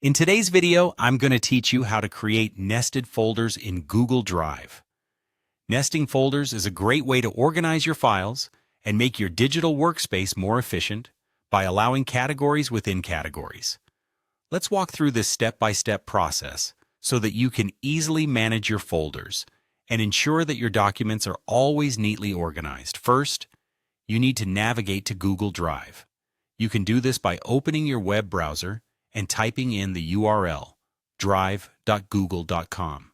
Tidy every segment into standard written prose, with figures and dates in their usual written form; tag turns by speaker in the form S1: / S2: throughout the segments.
S1: In today's video, I'm going to teach you how to create nested folders in Google Drive. Nesting folders is a great way to organize your files and make your digital workspace more efficient by allowing categories within categories. Let's walk through this step-by-step process so that you can easily manage your folders and ensure that your documents are always neatly organized. First, you need to navigate to Google Drive. You can do this by opening your web browser and typing in the URL drive.google.com.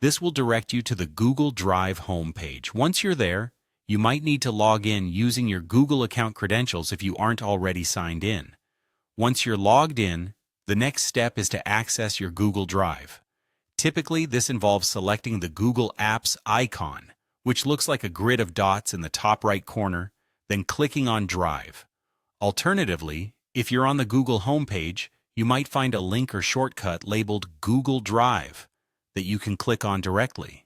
S1: This will direct you to the Google Drive homepage. Once you're there, you might need to log in using your Google account credentials if you aren't already signed in. Once you're logged in, the next step is to access your Google Drive. Typically, this involves selecting the Google Apps icon, which looks like a grid of dots in the top right corner, then clicking on Drive. Alternatively, if you're on the Google homepage, you might find a link or shortcut labeled Google Drive that you can click on directly.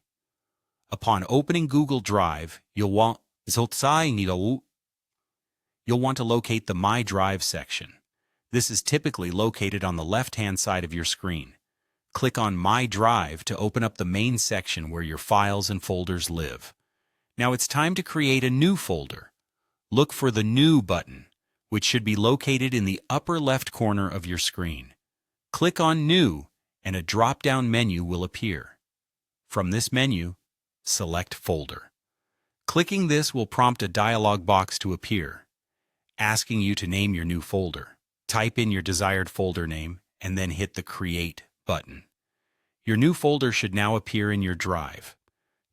S1: Upon opening Google Drive, you'll want to locate the My Drive section. This is typically located on the left-hand side of your screen. Click on My Drive to open up the main section where your files and folders live. Now it's time to create a new folder. Look for the New button, which should be located in the upper left corner of your screen. Click on New, and a drop-down menu will appear. From this menu, select Folder. Clicking this will prompt a dialog box to appear, asking you to name your new folder. Type in your desired folder name, and then hit the Create button. Your new folder should now appear in your drive.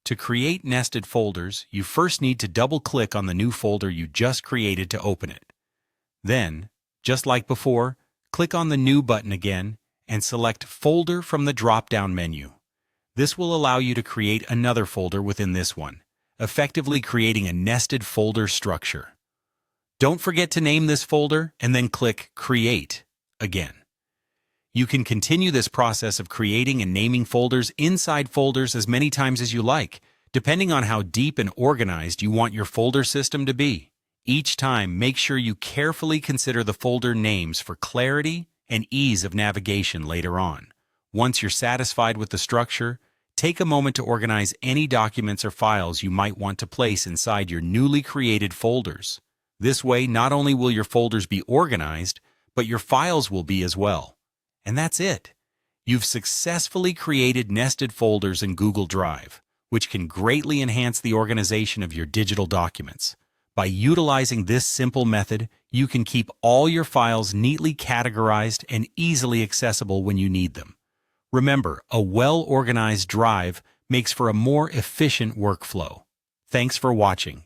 S1: To create nested folders, you first need to double-click on the new folder you just created to open it. Then, just like before, click on the New button again and select Folder from the drop-down menu. This will allow you to create another folder within this one, effectively creating a nested folder structure. Don't forget to name this folder and then click Create again. You can continue this process of creating and naming folders inside folders as many times as you like, depending on how deep and organized you want your folder system to be. Each time, make sure you carefully consider the folder names for clarity and ease of navigation later on. Once you're satisfied with the structure, take a moment to organize any documents or files you might want to place inside your newly created folders. This way, not only will your folders be organized, but your files will be as well. And that's it. You've successfully created nested folders in Google Drive, which can greatly enhance the organization of your digital documents. By utilizing this simple method, you can keep all your files neatly categorized and easily accessible when you need them. Remember, a well-organized drive makes for a more efficient workflow. Thanks for watching.